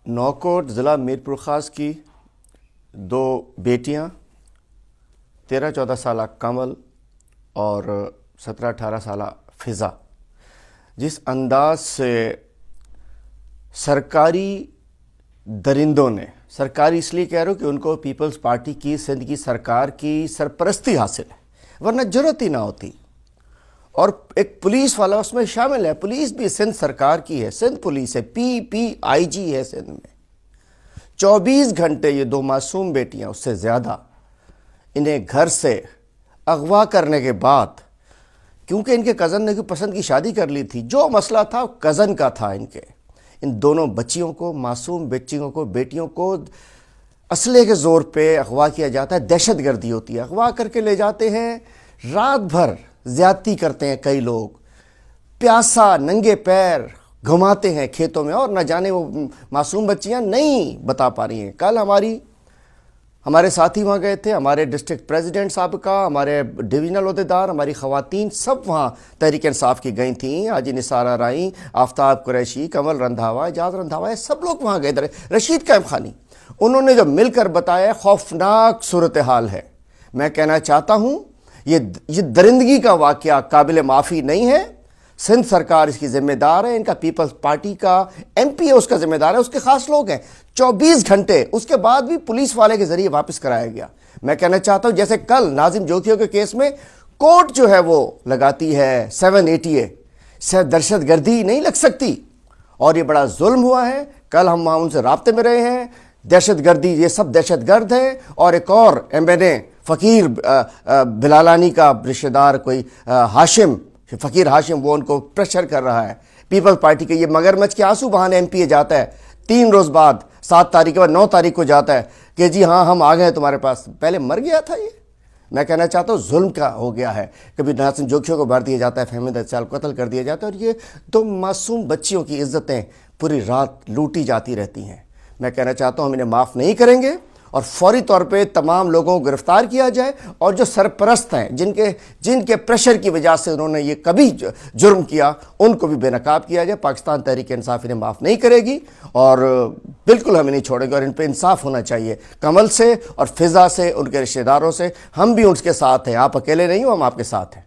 نوکوٹ ضلع میرپور خاص کی دو بیٹیاں 13-14 سالہ کمل اور 17-18 سالہ فضا جس انداز سے سرکاری درندوں نے، سرکاری اس لیے کہہ رہا ہوں کہ ان کو پیپلز پارٹی کی سندھ کی سرکار کی سرپرستی حاصل ہے، ورنہ جرأت ہی نہ ہوتی. اور ایک پولیس والا اس میں شامل ہے، پولیس بھی سندھ سرکار کی ہے، سندھ پولیس ہے، PPIG ہے سندھ میں. 24 گھنٹے یہ دو معصوم بیٹیاں، اس سے زیادہ، انہیں گھر سے اغوا کرنے کے بعد، کیونکہ ان کے کزن نے کوئی پسند کی شادی کر لی تھی، جو مسئلہ تھا کزن کا تھا، ان دونوں بچیوں کو، معصوم بچیوں کو، بیٹیوں کو اسلحے کے زور پہ اغوا کیا جاتا ہے. دہشت گردی ہوتی ہے، اغوا کر کے لے جاتے ہیں، رات بھر زیادتی کرتے ہیں کئی لوگ، پیاسا ننگے پیر گھماتے ہیں کھیتوں میں، اور نہ جانے وہ معصوم بچیاں نہیں بتا پا رہی ہیں. کل ہمارے ساتھی وہاں گئے تھے، ہمارے ڈسٹرکٹ پریزیڈنٹ صاحب کا، ہمارے ڈویژنل عہدیدار، ہماری خواتین سب وہاں تحریک انصاف کی گئی تھیں. حاجی نثار آرائی، آفتاب قریشی، کمل رندھاوا، اعجاز رندھاوا، سب لوگ وہاں گئے تھے. رشید قائم خانی، انہوں نے جو مل کر بتایا خوفناک صورتحال ہے. میں کہنا چاہتا ہوں یہ درندگی کا واقعہ قابل معافی نہیں ہے. سندھ سرکار اس کی ذمہ دار ہے، ان کا پیپلز پارٹی کا MP ہے اس کا ذمہ دار ہے، اس کے خاص لوگ ہیں. 24 گھنٹے اس کے بعد بھی پولیس والے کے ذریعے واپس کرایا گیا. میں کہنا چاہتا ہوں جیسے کل ناظم جوکھیوں کے کیس میں کورٹ جو ہے وہ لگاتی ہے 780A، سے دہشت گردی نہیں لگ سکتی، اور یہ بڑا ظلم ہوا ہے. کل ہم وہاں ان سے رابطے میں رہے ہیں. دہشت گردی، یہ سب دہشت گرد ہیں. اور ایک اور MNA فقیر بلالانی کا رشتہ دار کوئی فقیر ہاشم، وہ ان کو پریشر کر رہا ہے. پیپلز پارٹی کے یہ مگرمچھ کے آنسو بہانے MP جاتا ہے، 3 روز بعد 7 تاریخ کے بعد 9 تاریخ کو جاتا ہے کہ جی ہاں ہم آ گئے تمہارے پاس. پہلے مر گیا تھا یہ. میں کہنا چاہتا ہوں ظلم کا ہو گیا ہے. کبھی ناظم جوکھیوں کو مار دیا جاتا ہے، فہمید اچال کو قتل کر دیا جاتا ہے، اور یہ دو معصوم بچیوں کی عزتیں پوری رات لوٹی جاتی رہتی ہیں. میں کہنا چاہتا ہوں ہم انہیں معاف نہیں کریں گے، اور فوری طور پہ تمام لوگوں کو گرفتار کیا جائے، اور جو سرپرست ہیں جن کے پریشر کی وجہ سے انہوں نے یہ کبھی جرم کیا، ان کو بھی بے نقاب کیا جائے. پاکستان تحریک انصاف انہیں معاف نہیں کرے گی، اور بالکل ہم نہیں چھوڑیں گے، اور ان پہ انصاف ہونا چاہیے. کمل سے اور فضا سے، ان کے رشتہ داروں سے، ہم بھی ان کے ساتھ ہیں. آپ اکیلے نہیں ہو، ہم آپ کے ساتھ ہیں.